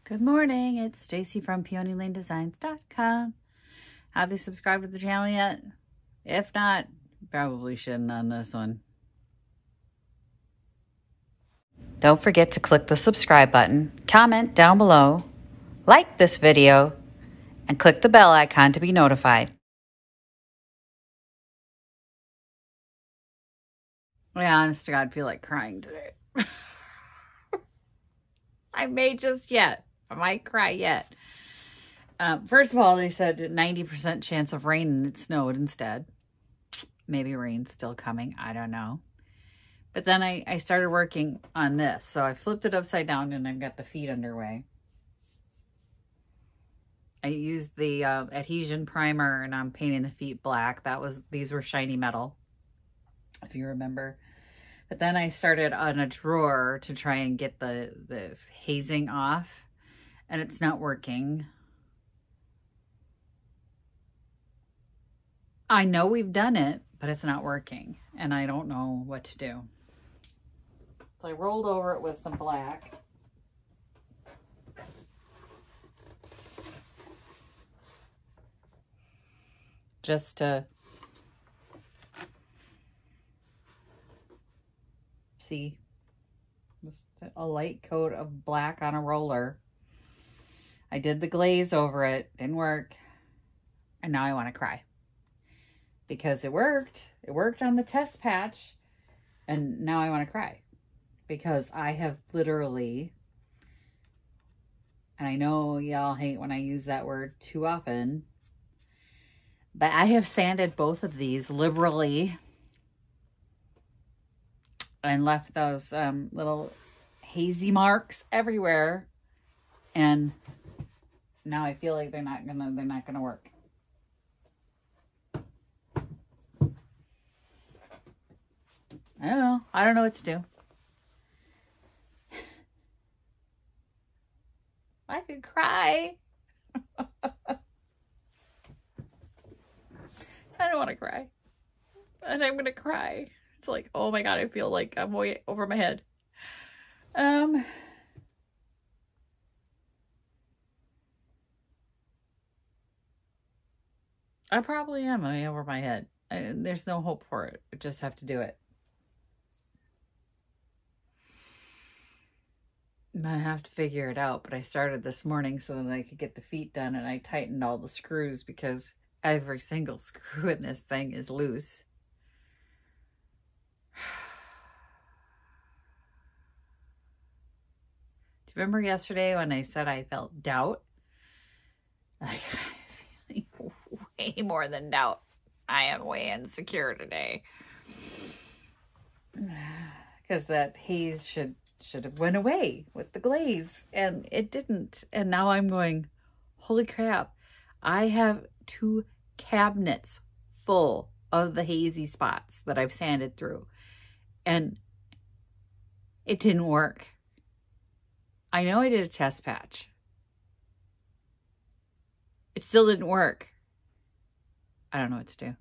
Good morning, it's Stacy from PeonyLaneDesigns.com. Have you subscribed to the channel yet? If not, you probably shouldn't on this one. Don't forget to click the subscribe button, comment down below, like this video, and click the bell icon to be notified. I honest to God feel like crying today. I may just yet. I might cry yet. First of all, they said 90% chance of rain and it snowed instead. Maybe rain's still coming. I don't know. But then I started working on this. So I flipped it upside down and I've got the feet underway. I used the adhesion primer and I'm painting the feet black. These were shiny metal, if you remember. But then I started on a drawer to try and get the hazing off, and it's not working. I know we've done it, but it's not working, and I don't know what to do. So I rolled over it with some black. Just to see, just a light coat of black on a roller. I did the glaze over it, didn't work, and now I want to cry because it worked. It worked on the test patch, and now I want to cry because I have literally, and I know y'all hate when I use that word too often, but I have sanded both of these liberally and left those little hazy marks everywhere, and now I feel like they're not gonna work. I don't know what to do. I could cry. I don't want to cry, and I'm gonna cry. It's like, oh my God, I feel like I'm way over my head. I probably am way over my head. There's no hope for it. I just have to do it. I'm gonna have to figure it out, but I started this morning so that I could get the feet done, and I tightened all the screws because every single screw in this thing is loose. Do you remember yesterday when I said I felt doubt? Like, I'm feeling way more than doubt. I am way insecure today. Because that haze should have went away with the glaze, and it didn't. And now I'm going, holy crap. I have 2 cabinets full of the hazy spots that I've sanded through, and it didn't work. I know I did a test patch. It still didn't work. I don't know what to do.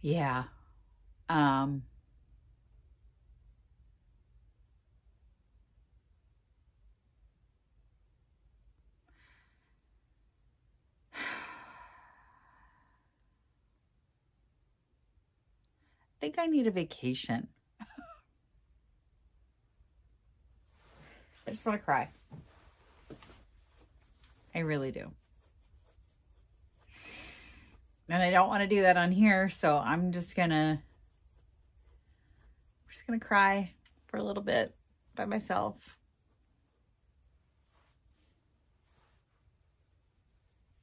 Yeah. I think I need a vacation. I just want to cry. I really do. And I don't want to do that on here, so I'm just gonna cry for a little bit by myself.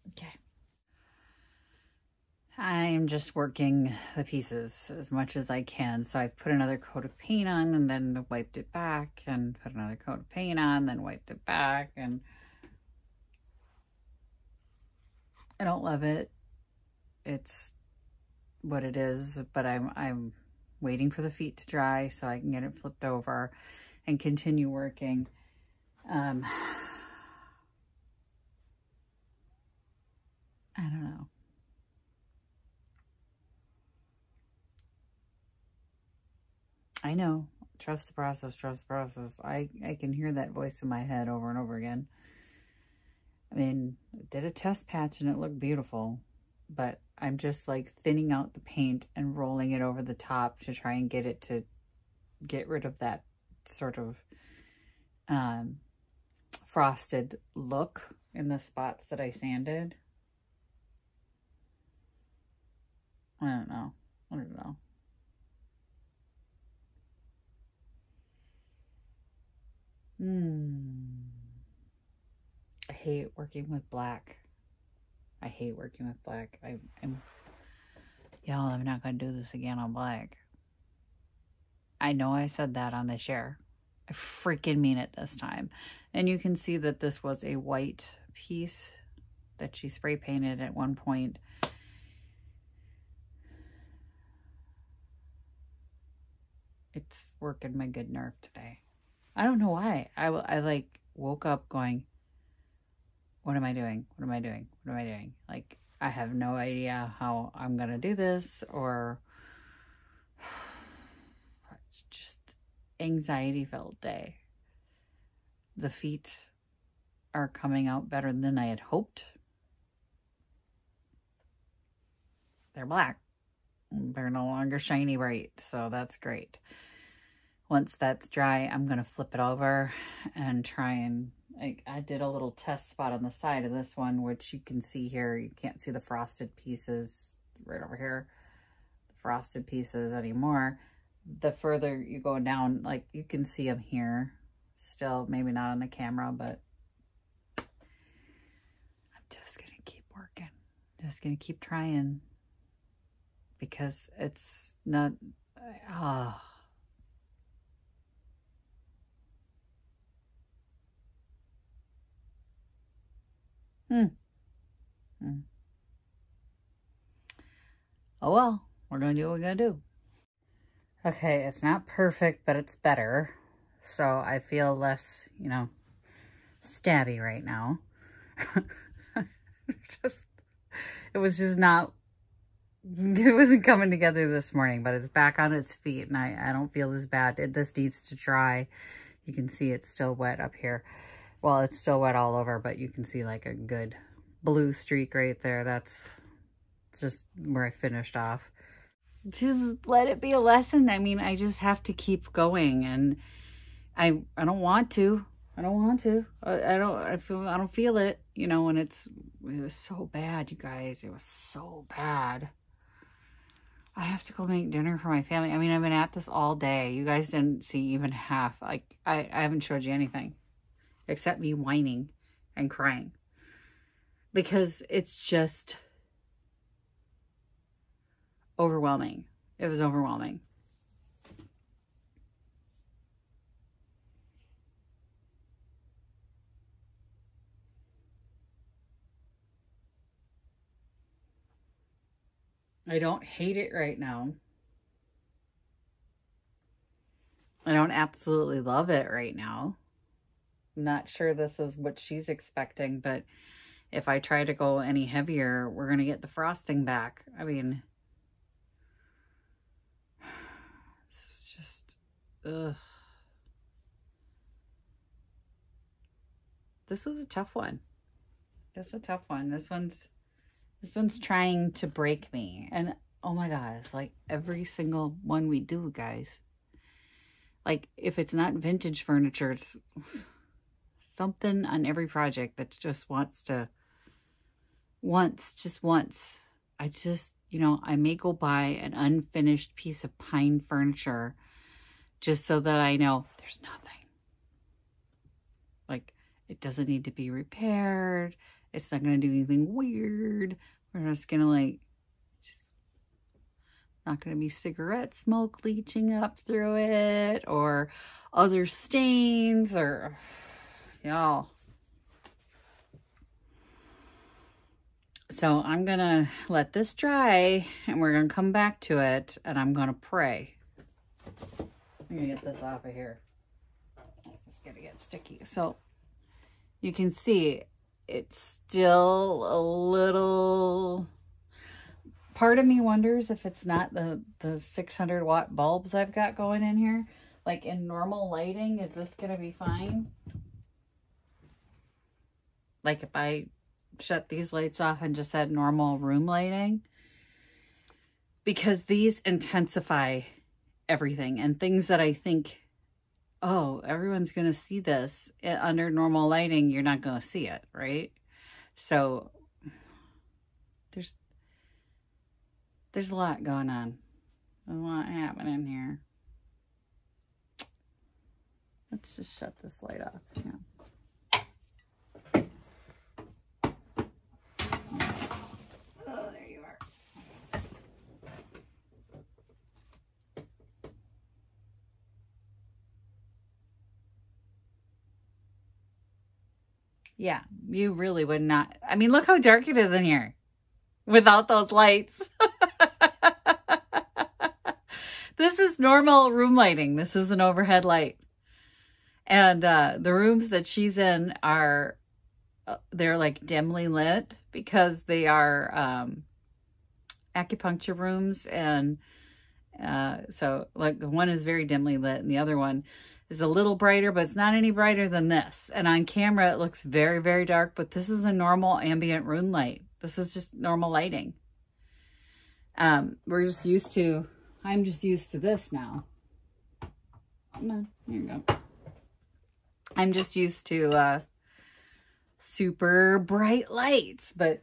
Okay. I'm just working the pieces as much as I can. So I put another coat of paint on and then wiped it back, and put another coat of paint on, then wiped it back, and I don't love it. It's what it is, but I'm waiting for the feet to dry so I can get it flipped over and continue working. I don't know. I know. Trust the process, trust the process. I can hear that voice in my head over and over again. I mean, I did a test patch and it looked beautiful, but I'm just like thinning out the paint and rolling it over the top to try and get it to get rid of that sort of frosted look in the spots that I sanded. I don't know. I don't know. I hate working with black. I hate working with black. Y'all, I'm not going to do this again on black. I know I said that on the share. I freaking mean it this time. And you can see that this was a white piece that she spray painted at one point. It's working my good nerve today. I don't know why. I like woke up going, what am I doing? What am I doing? What am I doing? Like, I have no idea how I'm going to do this, or just anxiety-filled day. The feet are coming out better than I had hoped. They're black. They're no longer shiny bright, so that's great. Once that's dry, I'm going to flip it over and try and... I did a little test spot on the side of this one, which you can see here. You can't see the frosted pieces right over here. The frosted pieces anymore. The further you go down, like, you can see them here. Still, maybe not on the camera, but I'm just going to keep working. Just going to keep trying. Because it's not... Oh well, we're going to do what we're going to do. Okay, it's not perfect, but it's better. So I feel less, you know, stabby right now. It was just not, it wasn't coming together this morning, but it's back on its feet and I don't feel as bad. This needs to dry. You can see it's still wet up here. Well, it's still wet all over, but you can see like a good blue streak right there. That's just where I finished off. Just let it be a lesson. I mean, I just have to keep going, and I don't want to. I don't want to. I don't feel it, you know, and it was so bad, you guys. It was so bad. I have to go make dinner for my family. I mean, I've been at this all day. You guys didn't see even half. Like, I haven't showed you anything except me whining and crying because it's just overwhelming. It was overwhelming. I don't hate it right now. I don't absolutely love it right now. I'm not sure this is what she's expecting, but if I try to go any heavier, we're going to get the frosting back. I mean, this is just, ugh. This was a tough one. This is a tough one. This one's trying to break me. And oh my God, it's like every single one we do, guys. Like, if it's not vintage furniture, it's something on every project that just wants to, just once. I just, you know, I may go buy an unfinished piece of pine furniture just so that I know there's nothing. Like, it doesn't need to be repaired. It's not going to do anything weird. We're just going to, like, just not going to be cigarette smoke leaching up through it or other stains or, y'all. So I'm going to let this dry and we're going to come back to it and I'm going to pray. I'm going to get this off of here. It's just going to get sticky. So you can see it's still a little... Part of me wonders if it's not the 600 watt bulbs I've got going in here. Like in normal lighting, is this going to be fine? Like if I shut these lights off and just had normal room lighting? Because these intensify everything, and things that I think, oh, everyone's going to see this under normal lighting, you're not going to see it, right? So there's a lot going on. There's a lot happening here. Let's just shut this light off. Yeah. Oh, there you are. Yeah, you really would not. I mean, look how dark it is in here without those lights. This is normal room lighting. This is an overhead light. And the rooms that she's in are, they're like dimly lit because they are acupuncture rooms. And so like one is very dimly lit and the other one is a little brighter, but it's not any brighter than this. And on camera, it looks very, very dark, but this is a normal ambient room light. This is just normal lighting. We're just used to, I'm just used to this now. Come on, here you go. I'm just used to super bright lights, but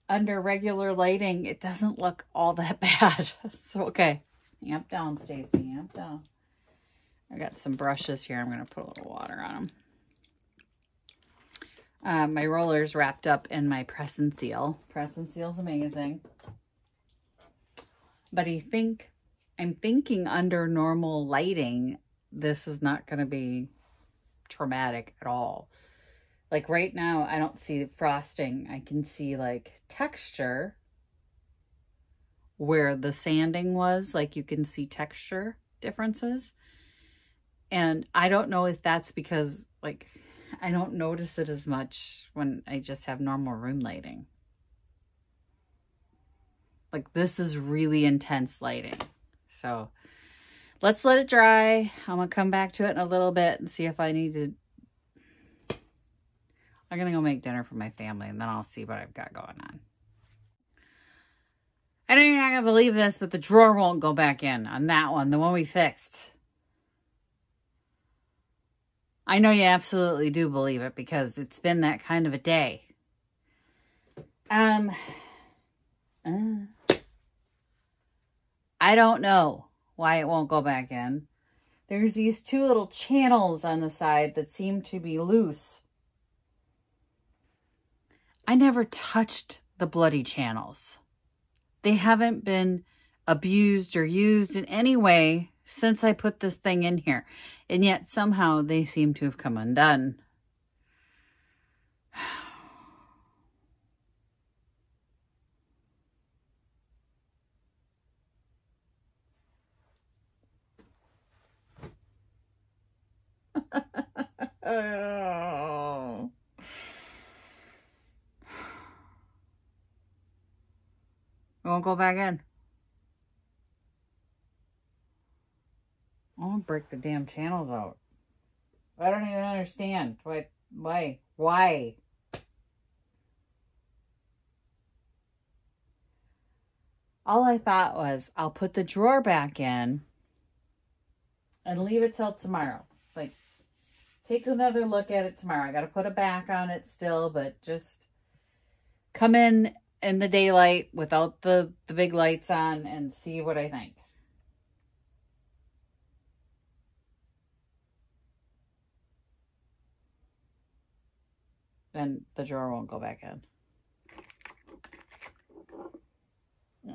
under regular lighting, it doesn't look all that bad. So, okay, amp down, Stacy, amp down. I got some brushes here. I'm going to put a little water on them. My roller's wrapped up in my press and seal. Press and seal's amazing. But I'm thinking under normal lighting, this is not going to be traumatic at all. Like right now, I don't see frosting. I can see like texture where the sanding was. Like you can see texture differences. And I don't know if that's because like I don't notice it as much when I just have normal room lighting. Like this is really intense lighting. So let's let it dry. I'm going to come back to it in a little bit and see if I need to. I'm going to go make dinner for my family and then I'll see what I've got going on. I know you're not going to believe this, but the drawer won't go back in on that one, the one we fixed. I know you absolutely do believe it because it's been that kind of a day. I don't know why it won't go back in. There's these two little channels on the side that seem to be loose. I never touched the bloody channels. They haven't been abused or used in any way since I put this thing in here. And yet somehow they seem to have come undone. Oh. It won't go back in. I'll break the damn channels out. I don't even understand. Why? All I thought was, I'll put the drawer back in and leave it till tomorrow. Like, take another look at it tomorrow. I got to put a back on it still, but just come in the daylight without the big lights on and see what I think. Then the drawer won't go back in. Yeah.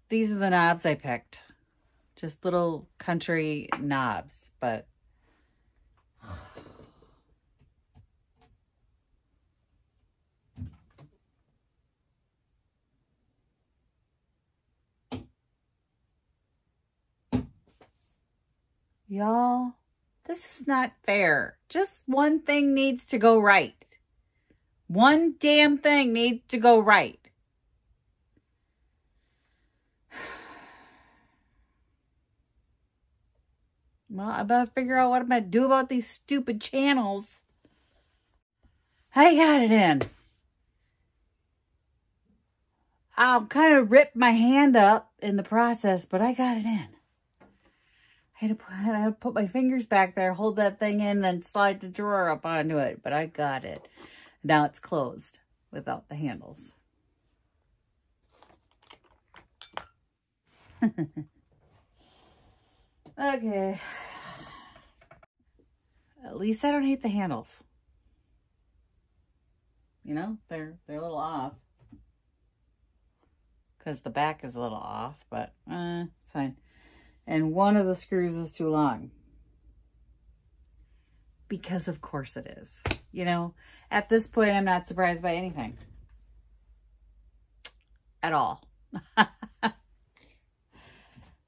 These are the knobs I picked. Just little country knobs, but Y'all, this is not fair. Just one thing needs to go right. One damn thing needs to go right. Well, I better figure out what I'm going to do about these stupid channels. I got it in. I'll kind of rip my hand up in the process, but I got it in. I had to put my fingers back there, hold that thing in, then slide the drawer up onto it, but I got it. Now it's closed without the handles. Okay. At least I don't hate the handles. You know, they're a little off. Because the back is a little off, but it's fine. And one of the screws is too long. Because of course it is. You know, at this point, I'm not surprised by anything. At all.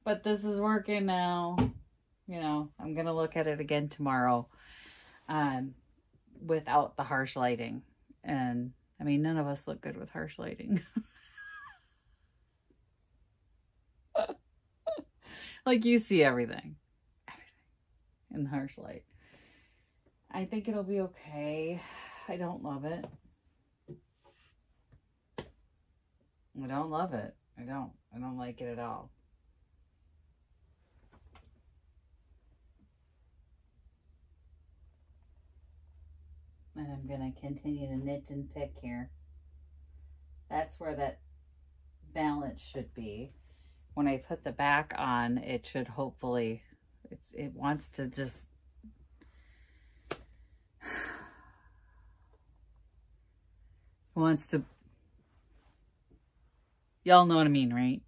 But this is working now. You know, I'm going to look at it again tomorrow. Without the harsh lighting. And, I mean, none of us look good with harsh lighting. Like, you see everything. Everything in the harsh light. I think it'll be okay. I don't love it. I don't love it. I don't like it at all. And I'm going to continue to knit and pick here. That's where that balance should be. When I put the back on, it should hopefully, it wants to just, y'all know what I mean, right?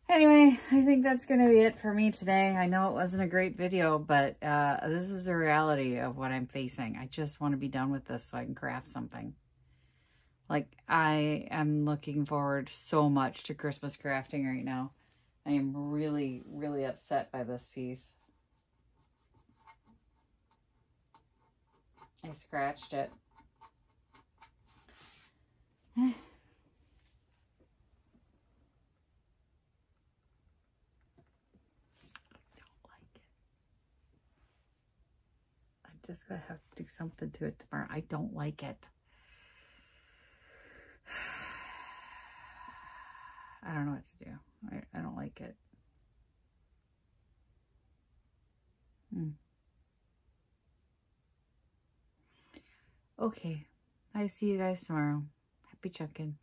Anyway, I think that's going to be it for me today. I know it wasn't a great video, but this is the reality of what I'm facing. I just want to be done with this so I can craft something. Like, I am looking forward so much to Christmas crafting right now. I am really, really upset by this piece. I scratched it. I don't like it. I'm just going to have to do something to it tomorrow. I don't like it. I don't know what to do. I don't like it. Okay. I see you guys tomorrow. Happy chunkin'.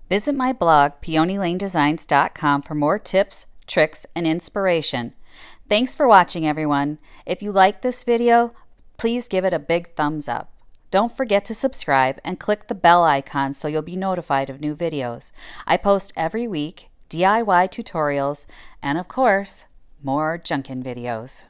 Visit my blog, peonylanedesigns.com, for more tips, tricks, and inspiration. Thanks for watching, everyone. If you like this video, please give it a big thumbs up. Don't forget to subscribe and click the bell icon so you'll be notified of new videos. I post every week DIY tutorials and, of course, more junkin' videos.